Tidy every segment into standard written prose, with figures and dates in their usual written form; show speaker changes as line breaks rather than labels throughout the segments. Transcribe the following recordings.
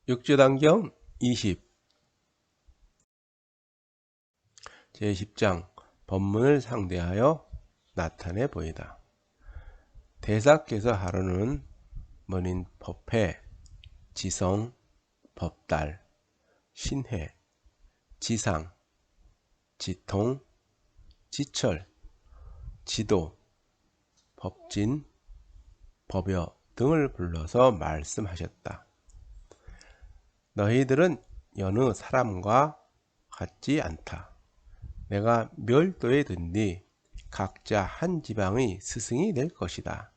육조단경 20 제10장 법문을 상대하여 나타내 보이다. 대사께서 하루는 먼인 법회, 지성, 법달, 신회, 지상, 지통, 지철, 지도, 법진, 법여 등을 불러서 말씀하셨다. 너희들은 여느 사람과 같지 않다. 내가 멸도에 든 뒤 각자 한 지방의 스승이 될 것이다.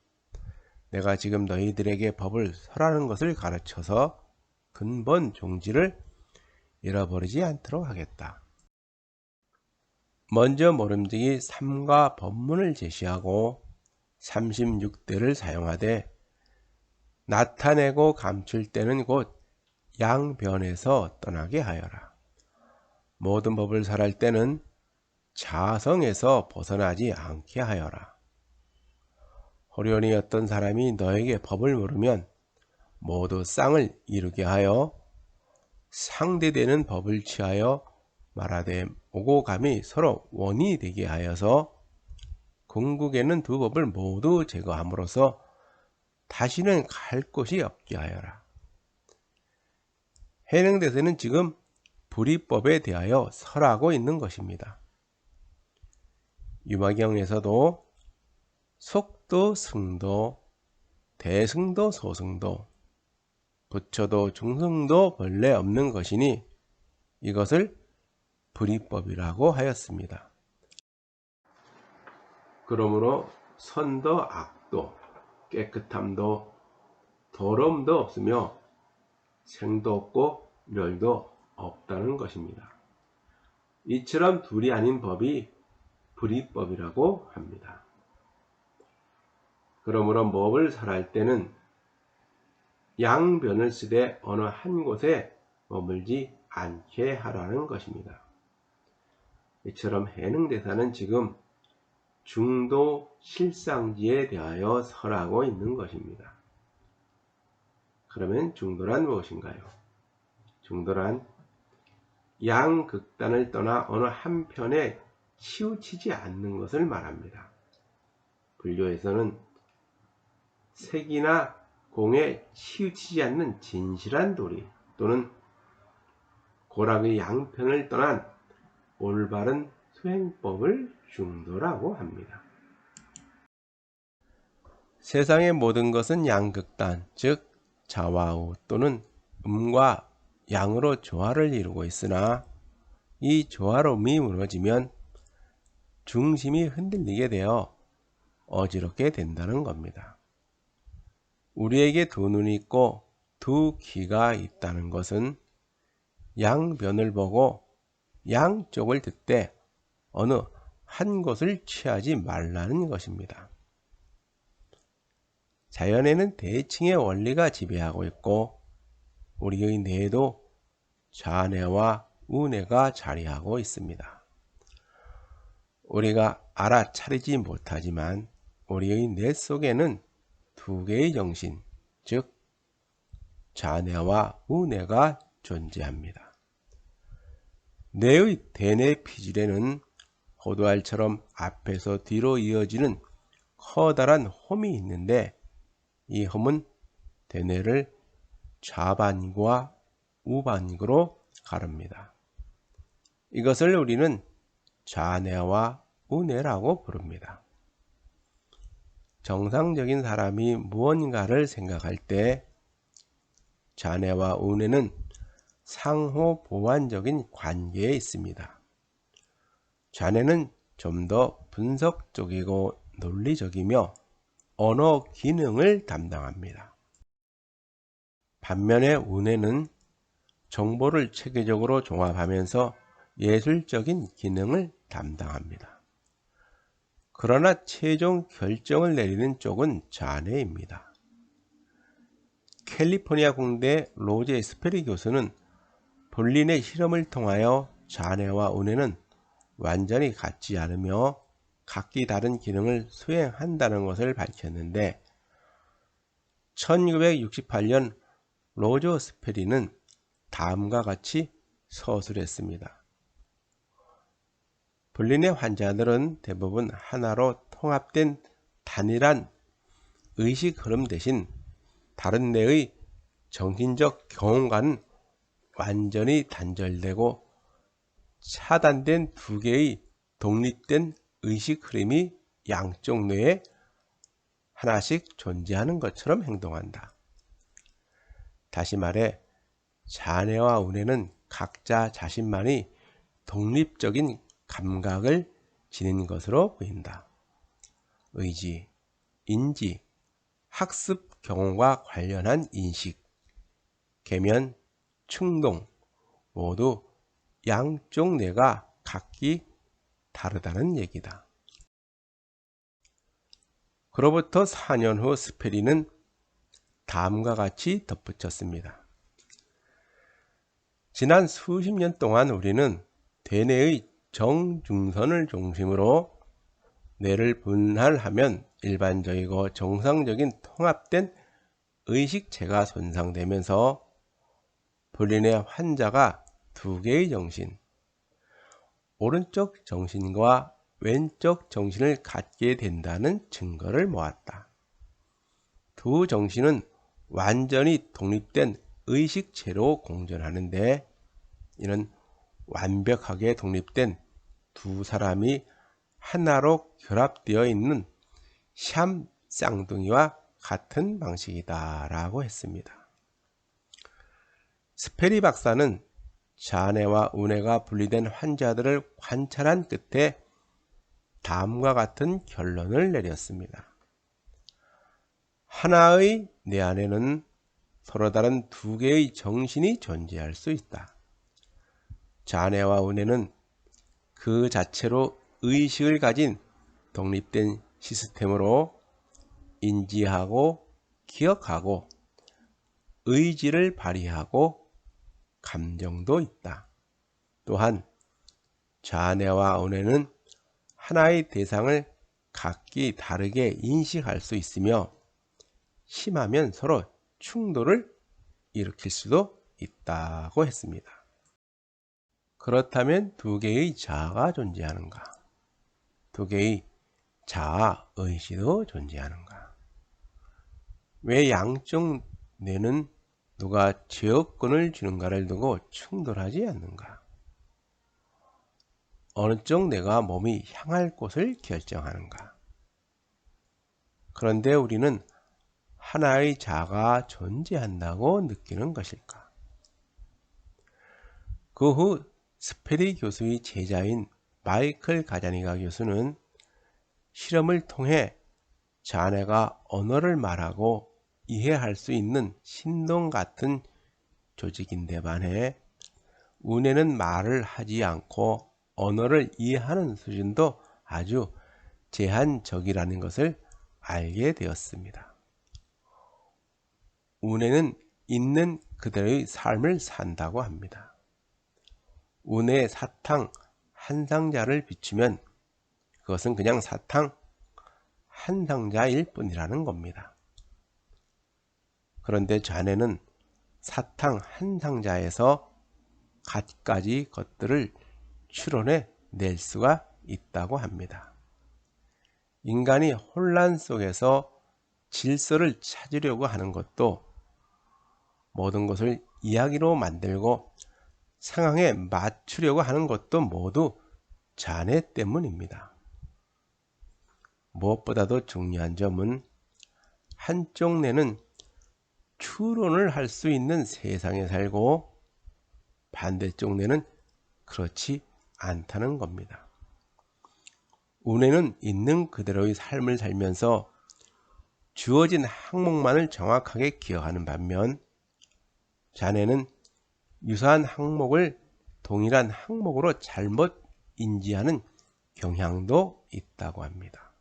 내가 지금 너희들에게 법을 설하는 것을 가르쳐서 근본 종지를 잃어버리지 않도록 하겠다. 먼저 모름지기 삼가 법문을 제시하고 36대를 사용하되 나타내고 감출 때는 곧 양변에서 떠나게 하여라. 모든 법을 설할 때는 자성에서 벗어나지 않게 하여라. 호련히 어떤 사람이 너에게 법을 물으면 모두 쌍을 이루게 하여 상대되는 법을 취하여 말하되 오고 감이 서로 원이 되게 하여서 궁극에는 두 법을 모두 제거함으로써 다시는 갈 곳이 없게 하여라. 해능대세는 지금 불이법에 대하여 설하고 있는 것입니다. 유마경에서도 속도, 승도, 대승도, 소승도, 부처도 중승도 본래 없는 것이니 이것을 불이법이라고 하였습니다. 그러므로 선도, 악도, 깨끗함도, 더러움도 없으며 생도 없고 멸도 없다는 것입니다. 이처럼 둘이 아닌 법이 불이법이라고 합니다. 그러므로 법을 설할 때는 양변을 쓰되 어느 한 곳에 머물지 않게 하라는 것입니다. 이처럼 해능대사는 지금 중도 실상지에 대하여 설하고 있는 것입니다. 그러면 중도란 무엇인가요? 중도란 양극단을 떠나 어느 한편에 치우치지 않는 것을 말합니다. 불교에서는 색이나 공에 치우치지 않는 진실한 도리 또는 고락의 양편을 떠난 올바른 수행법을 중도라고 합니다. 세상의 모든 것은 양극단, 즉 좌와우 또는 음과 양으로 조화를 이루고 있으나 이 조화로움이 무너지면 중심이 흔들리게 되어 어지럽게 된다는 겁니다. 우리에게 두 눈이 있고 두 귀가 있다는 것은 양변을 보고 양쪽을 듣되 어느 한 곳을 취하지 말라는 것입니다. 자연에는 대칭의 원리가 지배하고 있고 우리의 뇌에도 좌뇌와 우뇌가 자리하고 있습니다. 우리가 알아차리지 못하지만 우리의 뇌 속에는 두 개의 정신, 즉 좌뇌와 우뇌가 존재합니다. 뇌의 대뇌 피질에는 호두알처럼 앞에서 뒤로 이어지는 커다란 홈이 있는데 이 홈은 대뇌를 좌반과 우반으로 가릅니다. 이것을 우리는 좌뇌와 우뇌라고 부릅니다. 정상적인 사람이 무언가를 생각할 때 좌뇌와 우뇌는 상호 보완적인 관계에 있습니다. 좌뇌는 좀 더 분석적이고 논리적이며 언어 기능을 담당합니다. 반면에 우뇌는 정보를 체계적으로 종합하면서 예술적인 기능을 담당합니다. 그러나 최종 결정을 내리는 쪽은 좌뇌입니다. 캘리포니아 공대 로제 스페리 교수는 본인의 실험을 통하여 좌뇌와 우뇌는 완전히 같지 않으며 각기 다른 기능을 수행한다는 것을 밝혔는데 1968년 로저 스페리는 다음과 같이 서술했습니다. 불린의 환자들은 대부분 하나로 통합된 단일한 의식 흐름 대신 다른 뇌의 정신적 경험과는 완전히 단절되고 차단된 두 개의 독립된 의식 흐름이 양쪽 뇌에 하나씩 존재하는 것처럼 행동한다. 다시 말해 자뇌와 우뇌는 각자 자신만이 독립적인 감각을 지닌 것으로 보인다. 의지, 인지, 학습 경험과 관련한 인식, 계면, 충동 모두 양쪽 뇌가 각기 다르다는 얘기다. 그로부터 4년 후 스페리는 다음과 같이 덧붙였습니다. 지난 수십 년 동안 우리는 대뇌의 정중선을 중심으로 뇌를 분할하면 일반적이고 정상적인 통합된 의식체가 손상되면서 불린의 환자가 두 개의 정신, 오른쪽 정신과 왼쪽 정신을 갖게 된다는 증거를 모았다. 두 정신은 완전히 독립된 의식체로 공존하는데 이는 완벽하게 독립된 두 사람이 하나로 결합되어 있는 샴 쌍둥이와 같은 방식이다 라고 했습니다. 스페리 박사는 자뇌와 우뇌가 분리된 환자들을 관찰한 끝에 다음과 같은 결론을 내렸습니다. 하나의 뇌 안에는 서로 다른 두 개의 정신이 존재할 수 있다. 자뇌와 우뇌는 그 자체로 의식을 가진 독립된 시스템으로 인지하고 기억하고 의지를 발휘하고 감정도 있다. 또한 자뇌와 우뇌는 하나의 대상을 각기 다르게 인식할 수 있으며 심하면 서로 충돌을 일으킬 수도 있다고 했습니다. 그렇다면 두 개의 자아가 존재하는가? 두 개의 자아 의식도 존재하는가? 왜 양쪽 뇌는 누가 제어권을 주는가를 두고 충돌하지 않는가? 어느 쪽 뇌가 몸이 향할 곳을 결정하는가? 그런데 우리는 하나의 자아가 존재한다고 느끼는 것일까? 그 후 스페리 교수의 제자인 마이클 가자니가 교수는 실험을 통해 자뇌가 언어를 말하고 이해할 수 있는 신동 같은 조직인데 반해 우뇌는 말을 하지 않고 언어를 이해하는 수준도 아주 제한적이라는 것을 알게 되었습니다. 우뇌는 있는 그대로의 삶을 산다고 합니다. 우뇌의 사탕 한 상자를 비추면 그것은 그냥 사탕 한 상자일 뿐이라는 겁니다. 그런데 자뇌는 사탕 한 상자에서 갖가지 것들을 추론해 낼 수가 있다고 합니다. 인간이 혼란 속에서 질서를 찾으려고 하는 것도 모든 것을 이야기로 만들고 상황에 맞추려고 하는 것도 모두 자뇌 때문입니다. 무엇보다도 중요한 점은 한쪽 뇌는 추론을 할 수 있는 세상에 살고 반대쪽 뇌는 그렇지 않다는 겁니다. 우뇌는 있는 그대로의 삶을 살면서 주어진 항목만을 정확하게 기억하는 반면 자뇌는 유사한 항목을 동일한 항목으로 잘못 인지하는 경향도 있다고 합니다.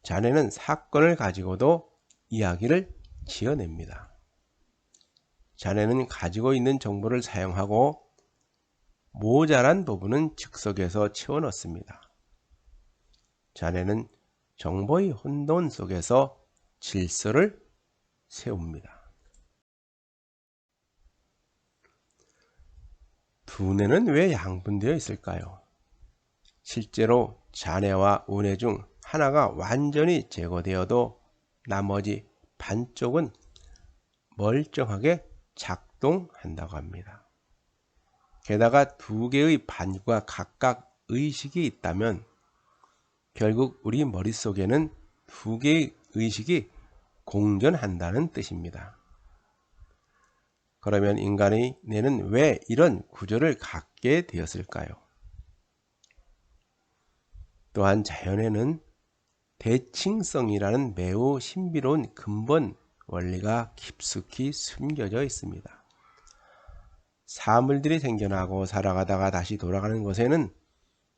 자뇌는 사건을 가지고도 이야기를 지어냅니다. 자뇌는 가지고 있는 정보를 사용하고 모자란 부분은 즉석에서 채워 넣습니다. 자뇌는 정보의 혼돈 속에서 질서를 세웁니다. 두뇌는 왜 양분되어 있을까요? 실제로 잔해와 운해 중 하나가 완전히 제거되어도 나머지 반쪽은 멀쩡하게 작동한다고 합니다. 게다가 두 개의 반과 각각 의식이 있다면 결국 우리 머릿속에는 두 개의 의식이 공존한다는 뜻입니다. 그러면 인간의 뇌는 왜 이런 구조를 갖게 되었을까요? 또한 자연에는 대칭성이라는 매우 신비로운 근본 원리가 깊숙이 숨겨져 있습니다. 사물들이 생겨나고 살아가다가 다시 돌아가는 것에는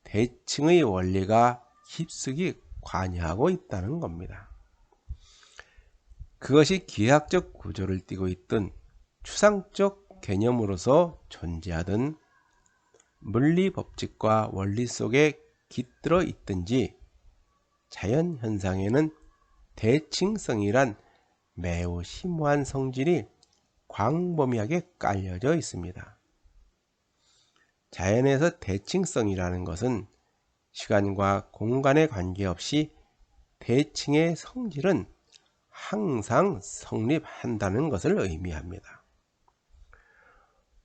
대칭의 원리가 깊숙이 관여하고 있다는 겁니다. 그것이 기하학적 구조를 띠고 있던 추상적 개념으로서 존재하던 물리 법칙과 원리 속에 깃들어 있든지 자연 현상에는 대칭성이란 매우 심오한 성질이 광범위하게 깔려져 있습니다. 자연에서 대칭성이라는 것은 시간과 공간에 관계없이 대칭의 성질은 항상 성립한다는 것을 의미합니다.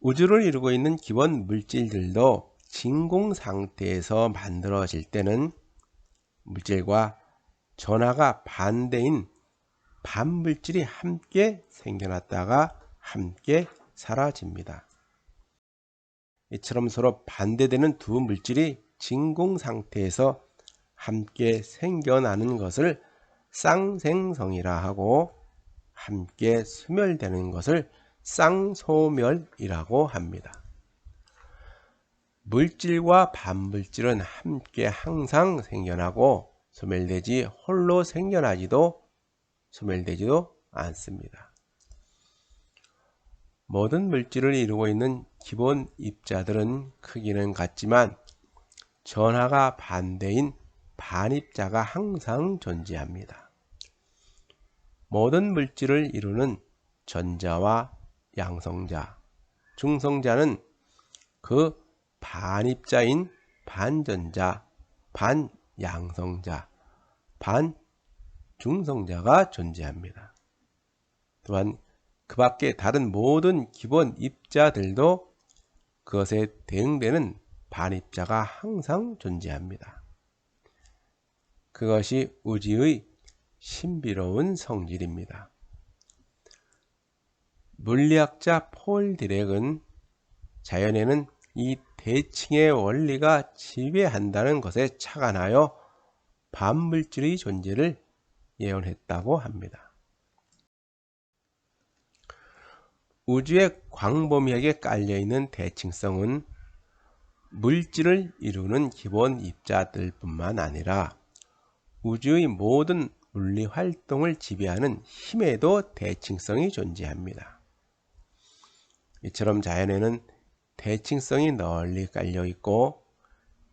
우주를 이루고 있는 기본 물질들도 진공 상태에서 만들어질 때는 물질과 전하가 반대인 반물질이 함께 생겨났다가 함께 사라집니다. 이처럼 서로 반대되는 두 물질이 진공 상태에서 함께 생겨나는 것을 쌍생성이라 하고 함께 소멸되는 것을 쌍소멸이라고 합니다. 물질과 반물질은 함께 항상 생겨나고 소멸되지 홀로 생겨나지도 소멸되지도 않습니다. 모든 물질을 이루고 있는 기본 입자들은 크기는 같지만 전하가 반대인 반입자가 항상 존재합니다. 모든 물질을 이루는 전자와 양성자, 중성자는 그 반입자인 반전자, 반양성자, 반중성자가 존재합니다. 또한 그 밖에 다른 모든 기본 입자들도 그것에 대응되는 반입자가 항상 존재합니다. 그것이 우주의 신비로운 성질입니다. 물리학자 폴 디렉은 자연에는 이 대칭의 원리가 지배한다는 것에 착안하여 반물질의 존재를 예언했다고 합니다. 우주에 광범위하게 깔려있는 대칭성은 물질을 이루는 기본 입자들뿐만 아니라 우주의 모든 물리 활동을 지배하는 힘에도 대칭성이 존재합니다. 이처럼 자연에는 대칭성이 널리 깔려 있고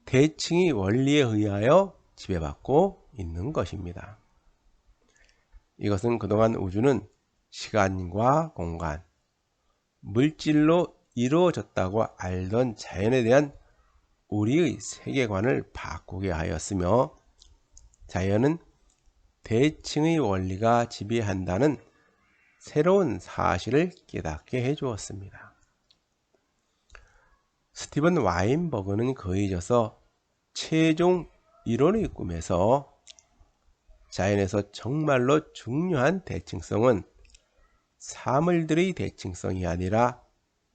대칭의 원리에 의하여 지배받고 있는 것입니다. 이것은 그동안 우주는 시간과 공간, 물질로 이루어졌다고 알던 자연에 대한 우리의 세계관을 바꾸게 하였으며 자연은 대칭의 원리가 지배한다는 새로운 사실을 깨닫게 해주었습니다. 스티븐 와인버그는 거의져서 최종 이론의 꿈에서 자연에서 정말로 중요한 대칭성은 사물들의 대칭성이 아니라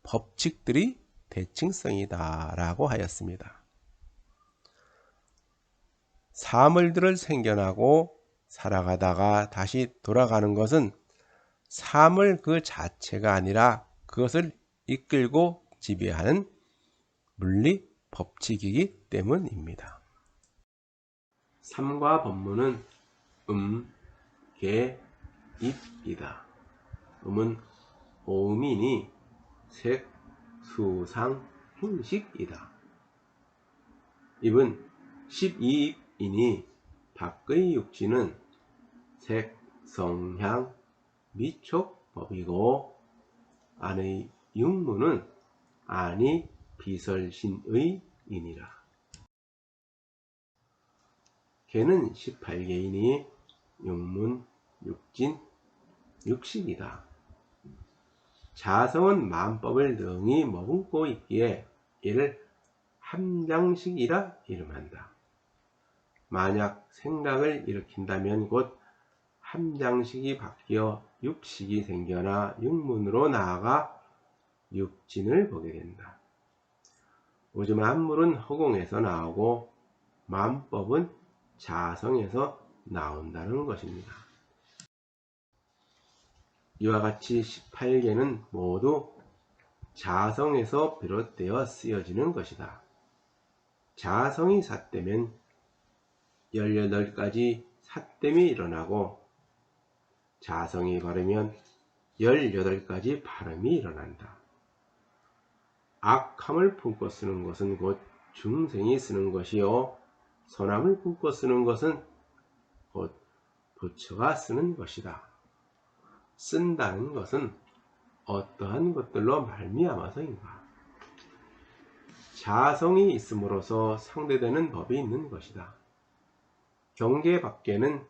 법칙들의 대칭성이다 라고 하였습니다. 사물들을 생겨나고 살아가다가 다시 돌아가는 것은 사물 그 자체가 아니라 그것을 이끌고 지배하는 물리 법칙이기 때문입니다. 삼과 법문은 개, 입이다. 음은 오음이니 색, 수, 상, 행식이다. 입은 12입이니 밖의 육지는 색, 성, 향, 미촉법이고 안의 육문은 아니, 비설신의 인이라. 개는 18개이니 육문, 육진, 육식이다. 자성은 만법을 능히 머금고 있기에 이를 함장식이라 이름한다. 만약 생각을 일으킨다면 곧 함장식이 바뀌어 육식이 생겨나 육문으로 나아가 육진을 보게 된다. 오직 만물은 허공에서 나오고 만법은 자성에서 나온다는 것입니다. 이와 같이 18개는 모두 자성에서 비롯되어 쓰여지는 것이다. 자성이 삿되면 18가지 삿됨이 일어나고 자성이 바르면 18가지 바름이 일어난다. 악함을 품고 쓰는 것은 곧 중생이 쓰는 것이요 선함을 품고 쓰는 것은 곧 부처가 쓰는 것이다. 쓴다는 것은 어떠한 것들로 말미암아서인가? 자성이 있음으로써 상대되는 법이 있는 것이다. 경계 밖에는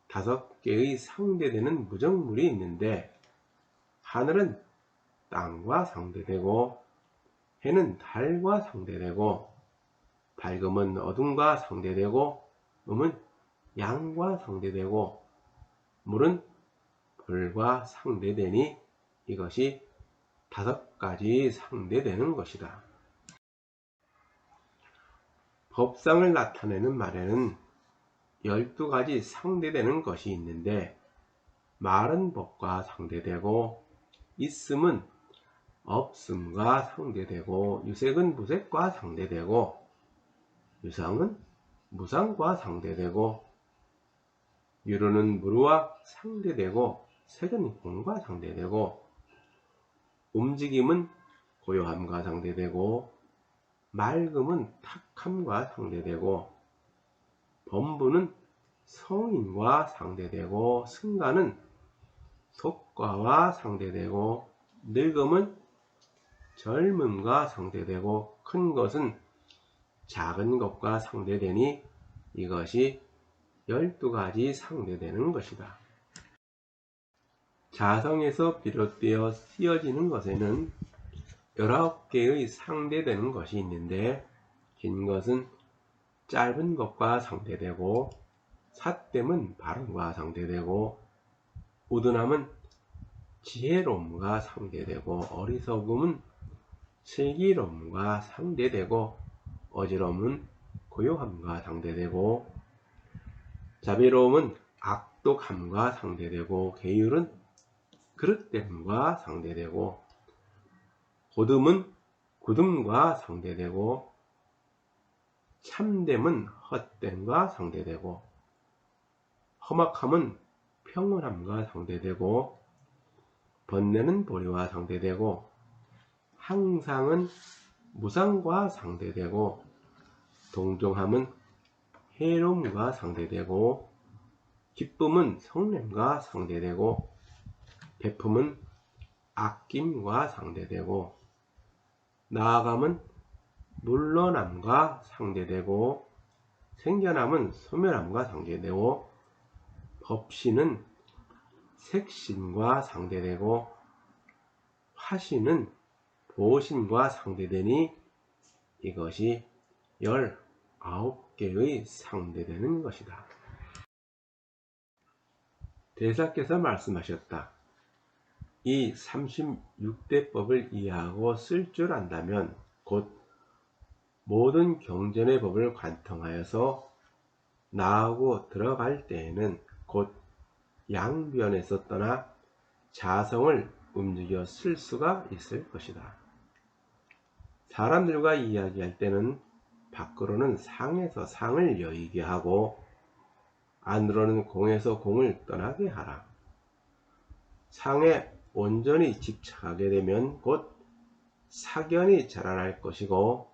5개의 상대되는 무정물이 있는데 하늘은 땅과 상대되고 해는 달과 상대되고 밝음은 어둠과 상대되고 음은 양과 상대되고 물은 불과 상대되니 이것이 5가지 상대되는 것이다. 법상을 나타내는 말에는 12가지 상대되는 것이 있는데 말은 법과 상대되고 있음은 없음과 상대되고 유색은 무색과 상대되고 유상은 무상과 상대되고 유로는 무로와 상대되고 색은 공과 상대되고 움직임은 고요함과 상대되고 맑음은 탁함과 상대되고 범부는 성인과 상대되고 승가는 속과와 상대되고 늙음은 젊음과 상대되고 큰 것은 작은 것과 상대되니 이것이 12가지 상대되는 것이다. 자성에서 비롯되어 쓰여지는 것에는 19개의 상대되는 것이 있는데 긴 것은 짧은 것과 상대되고 삿됨은 발음과 상대되고 우둔함은 지혜로움과 상대되고 어리석음은 슬기로움과 상대되고 어지러움은 고요함과 상대되고 자비로움은 악독함과 상대되고 계율은 그릇됨과 상대되고 고듬은 굳음과 상대되고 참됨은 헛됨과 상대되고 험악함은 평온함과 상대되고 번뇌는 보리와 상대되고 항상은 무상과 상대되고 동정함은 해로움과 상대되고 기쁨은 성냄과 상대되고 베품은 아낌과 상대되고 나아감은 물러남과 상대되고 생겨남은 소멸함과 상대되고 법신은 색신과 상대되고 화신은 보신과 상대되니 이것이 19개의 상대되는 것이다. 대사께서 말씀하셨다. 이 36대법을 이해하고 쓸 줄 안다면 곧 모든 경전의 법을 관통하여서 나오고 들어갈 때에는 곧 양변에서 떠나 자성을 움직여 쓸 수가 있을 것이다. 사람들과 이야기할 때는 밖으로는 상에서 상을 여의게 하고 안으로는 공에서 공을 떠나게 하라. 상에 온전히 집착하게 되면 곧 사견이 자라날 것이고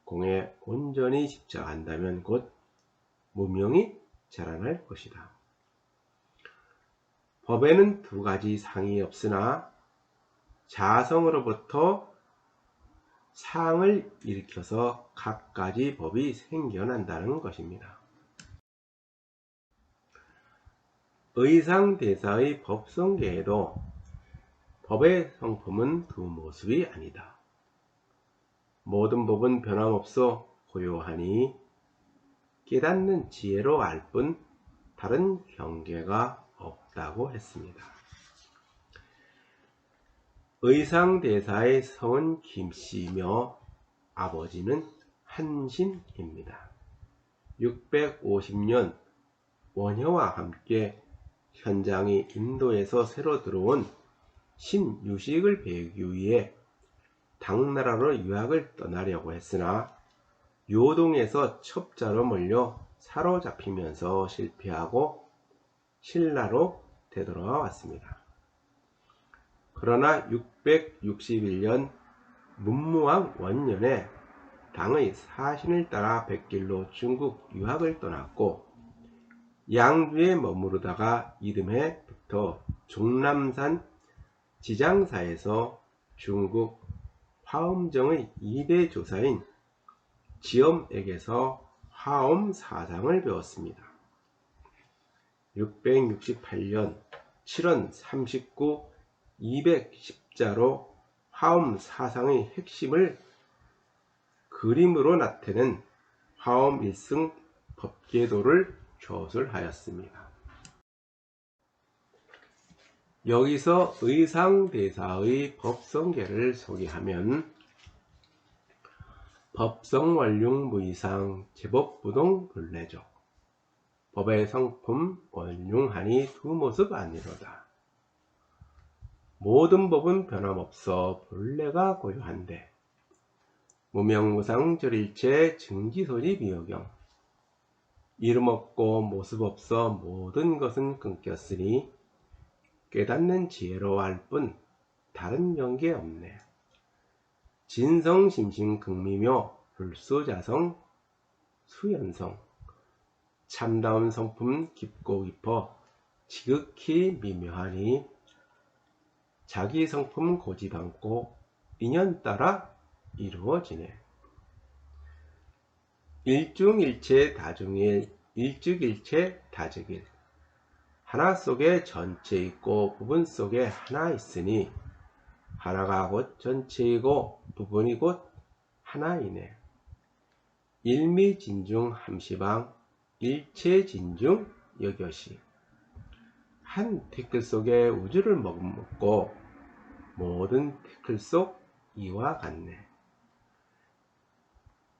공에 온전히 집착한다면 곧 무명이 자라날 것이다. 법에는 2가지 상이 없으나 자성으로부터 사항을 일으켜서 갖가지 법이 생겨난다는 것입니다. 의상대사의 법성계에도 법의 성품은 두 모습이 아니다. 모든 법은 변함없어 고요하니 깨닫는 지혜로 알 뿐 다른 경계가 없다고 했습니다. 의상대사의 성은 김씨이며 아버지는 한신입니다. 650년 원효와 함께 현장이 인도에서 새로 들어온 신유식을 배우기 위해 당나라로 유학을 떠나려고 했으나 요동에서 첩자로 몰려 사로잡히면서 실패하고 신라로 되돌아왔습니다. 그러나 661년 문무왕 원년에 당의 사신을 따라 백길로 중국 유학을 떠났고 양주에 머무르다가 이듬해부터 종남산 지장사에서 중국 화엄정의 2대 조사인 지엄에게서 화엄 사상을 배웠습니다. 668년 7월 39, 210자로 화엄 사상의 핵심을 그림으로 나타낸 화엄 일승 법계도를 조술하였습니다. 여기서 의상대사의 법성계를 소개하면 법성원륭무이상 제법부동 본래적 법의 성품 원륭하니 두 모습 아니로다. 모든 법은 변함없어 본래가 고요한데 무명무상 절일체 증지소지 미호경 이름 없고 모습 없어 모든 것은 끊겼으니 깨닫는 지혜로 알 뿐 다른 경계 없네. 진성심신극미묘 불수자성 수연성 참다운 성품 깊고 깊어 지극히 미묘하니 자기 성품 고집 않고 인연 따라 이루어지네. 일중일체 다중일 일즉일체 다즉일 하나 속에 전체 있고 부분 속에 하나 있으니 하나가 곧 전체이고 부분이 곧 하나이네. 일미진중 함시방 일체진중 여교시 한 태클 속에 우주를 머금고 모든 태클 속 이와 같네.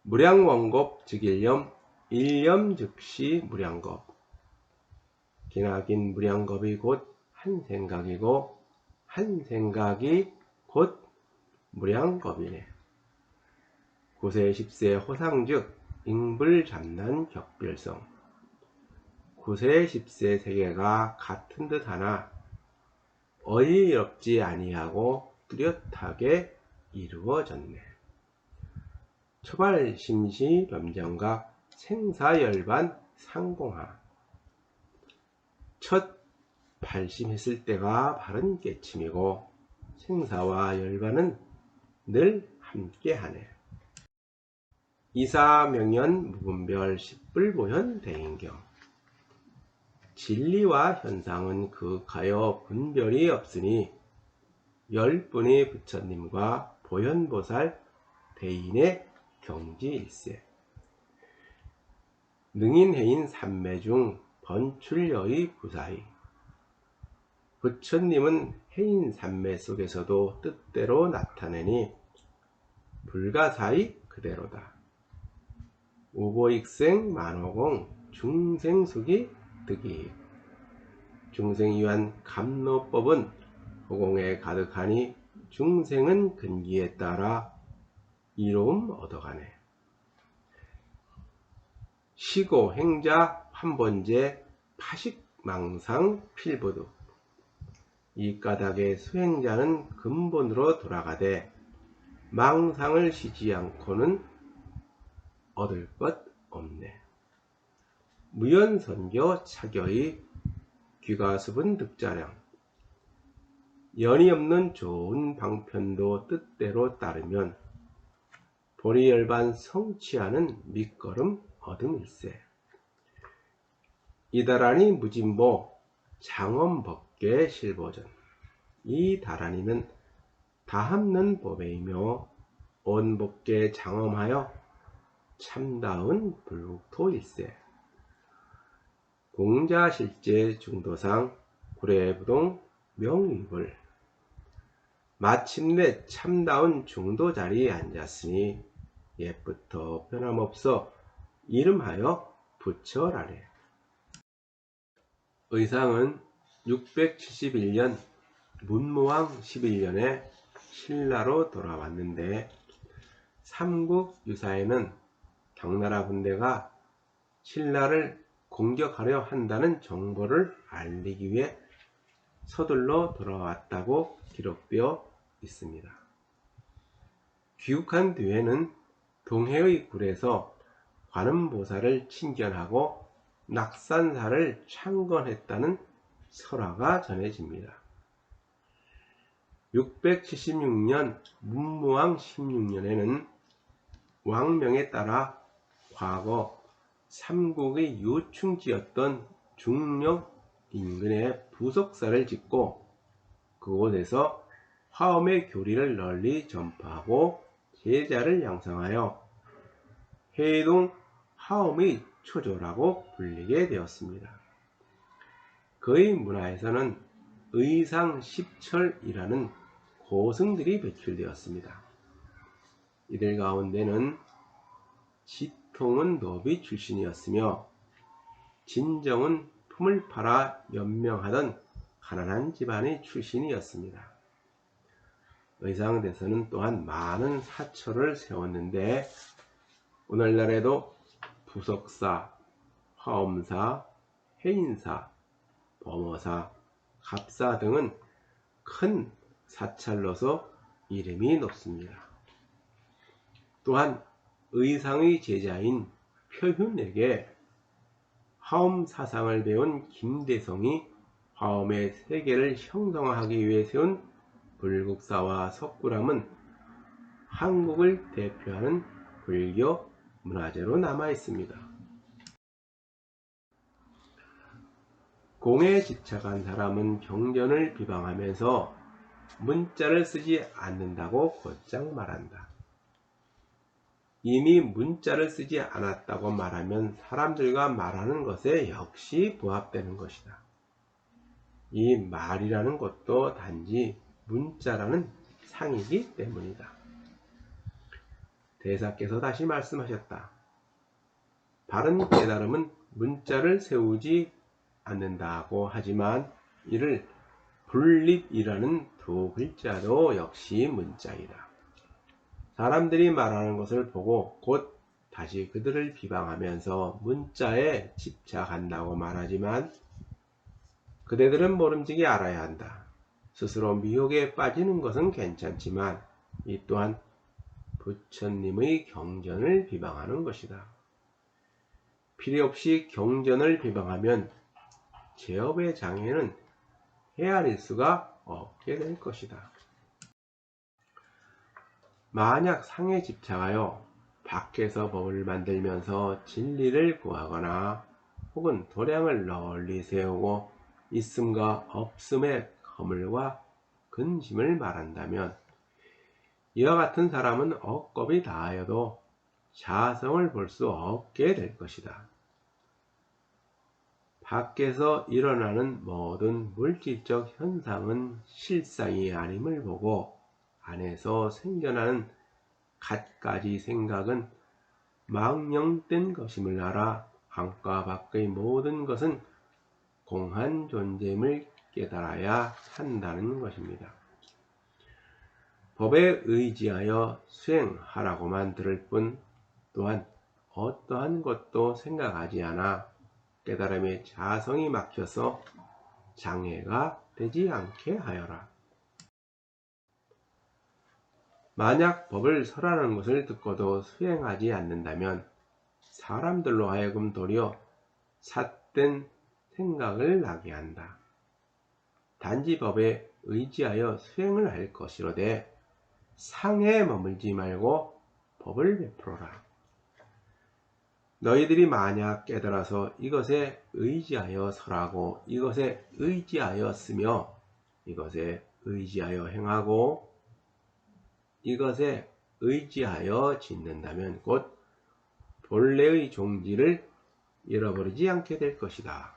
무량원겁 즉일념 일념 즉시 무량겁 기나긴 무량겁이 곧 한 생각이고 한 생각이 곧 무량겁이네. 9세 10세 호상즉 잉불잡난 격별성 9세 10세 세계가 같은 듯 하나 어이없지 아니하고 뚜렷하게 이루어졌네. 초발심시 변정각 생사열반 상공하 첫 발심했을 때가 바른 깨침이고 생사와 열반은 늘 함께하네. 이사명연 무분별 십불보현 대인경 진리와 현상은 그가여 분별이 없으니 열분의 부처님과 보현보살 대인의 경지일세. 능인해인 삼매 중 번출여의 부사이 부처님은 해인 삼매 속에서도 뜻대로 나타내니 불가사의 그대로다. 우보익생 만호공 중생수기 득이 중생이 위한 감로법은 호공에 가득하니 중생은 근기에 따라 이로움 얻어가네. 시고 행자 환본제 파식망상 필부득 이 까닭에 수행자는 근본으로 돌아가되 망상을 쉬지 않고는 얻을 것 없네. 무연선교 차교의 귀가습은 득자량 연이 없는 좋은 방편도 뜻대로 따르면 보리열반 성취하는 밑거름 어둠일세. 이다라니 무진보 장엄법계 실보전. 이 다라니는 다함는 법에이며 온법계 장엄하여 참다운 불국토일세. 공자실제 중도상 구례부동 명의불. 마침내 참다운 중도 자리에 앉았으니 옛부터 변함없어 이름하여 부처라래. 의상은 671년 문무왕 11년에 신라로 돌아왔는데 삼국 유사에는 당나라 군대가 신라를 공격하려 한다는 정보를 알리기 위해 서둘러 돌아왔다고 기록되어 있습니다. 귀국한 뒤에는 동해의 굴에서 관음보살을 친견하고 낙산사를 창건했다는 설화가 전해집니다. 676년 문무왕 16년에는 왕명에 따라 과거 삼국의 요충지였던 중령 인근에 부석사를 짓고 그곳에서 화엄의 교리를 널리 전파하고 제자를 양성하여 해동 화엄의 초조라고 불리게 되었습니다. 그의 문화에서는 의상십철이라는 고승들이 배출되었습니다. 이들 가운데는 지통은 노비 출신이었으며 진정은 품을 팔아 연명하던 가난한 집안의 출신이었습니다. 의상대서는 또한 많은 사처를 세웠는데 오늘날에도 부석사, 화엄사, 해인사, 범어사, 갑사 등은 큰 사찰로서 이름이 높습니다. 또한 의상의 제자인 표윤에게 화엄 사상을 배운 김대성이 화엄의 세계를 형성하기 위해 세운 불국사와 석굴암은 한국을 대표하는 불교 문화재로 남아 있습니다. 공에 집착한 사람은 경전을 비방하면서 문자를 쓰지 않는다고 곧장 말한다. 이미 문자를 쓰지 않았다고 말하면 사람들과 말하는 것에 역시 부합되는 것이다. 이 말이라는 것도 단지 문자라는 상이기 때문이다. 대사께서 다시 말씀하셨다. 바른 깨달음은 문자를 세우지 않는다고 하지만 이를 분립이라는 두 글자도 역시 문자이다. 사람들이 말하는 것을 보고 곧 다시 그들을 비방하면서 문자에 집착한다고 말하지만 그대들은 모름지기 알아야 한다. 스스로 미혹에 빠지는 것은 괜찮지만 이 또한 부처님의 경전을 비방하는 것이다. 필요없이 경전을 비방하면 제업의 장애는 헤아릴 수가 없게 될 것이다. 만약 상에 집착하여 밖에서 법을 만들면서 진리를 구하거나 혹은 도량을 널리 세우고 있음과 없음의 거물과 근심을 말한다면 이와 같은 사람은 억겁이 다하여도 자성을 볼 수 없게 될 것이다. 밖에서 일어나는 모든 물질적 현상은 실상이 아님을 보고 안에서 생겨나는 갖가지 생각은 망령된 것임을 알아 안과 밖의 모든 것은 공한 존재임을 깨달아야 한다는 것입니다. 법에 의지하여 수행하라고만 들을 뿐 또한 어떠한 것도 생각하지 않아 깨달음의 자성이 막혀서 장애가 되지 않게 하여라. 만약 법을 설하는 것을 듣고도 수행하지 않는다면 사람들로 하여금 도리어 삿된 생각을 나게 한다. 단지 법에 의지하여 수행을 할 것이로되 상에 머물지 말고 법을 베풀어라. 너희들이 만약 깨달아서 이것에 의지하여 설하고 이것에 의지하여 쓰며 이것에 의지하여 행하고 이것에 의지하여 짓는다면 곧 본래의 종지를 잃어버리지 않게 될 것이다.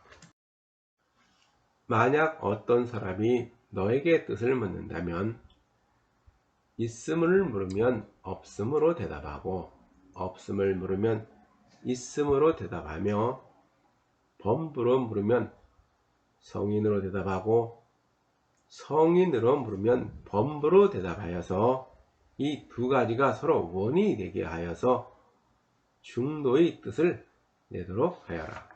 만약 어떤 사람이 너에게 뜻을 묻는다면 있음을 물으면 없음으로 대답하고 없음을 물으면 있음으로 대답하며 범부로 물으면 성인으로 대답하고 성인으로 물으면 범부로 대답하여서 이 두 가지가 서로 원이 되게 하여서 중도의 뜻을 내도록 하여라.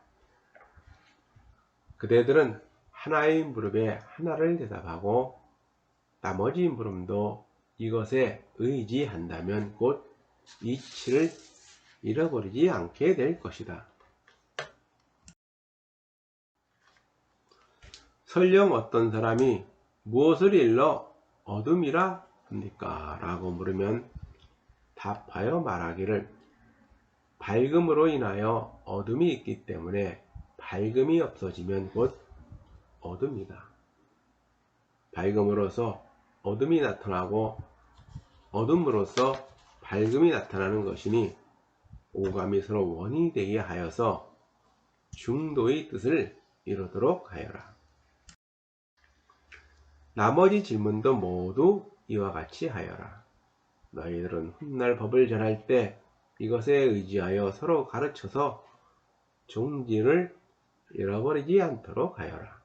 그대들은 하나의 물음에 하나를 대답하고 나머지 물음도 이것에 의지한다면 곧 이치를 잃어버리지 않게 될 것이다. 설령 어떤 사람이 무엇을 일러 어둠이라 합니까? 라고 물으면 답하여 말하기를 밝음으로 인하여 어둠이 있기 때문에 밝음이 없어지면 곧 어둠이다. 밝음으로써 어둠이 나타나고 어둠으로써 밝음이 나타나는 것이니 오감이 서로 원이 되게 하여서 중도의 뜻을 이루도록 하여라. 나머지 질문도 모두 이와 같이 하여라. 너희들은 훗날 법을 전할 때 이것에 의지하여 서로 가르쳐서 종지를 잃어버리지 않도록 하여라.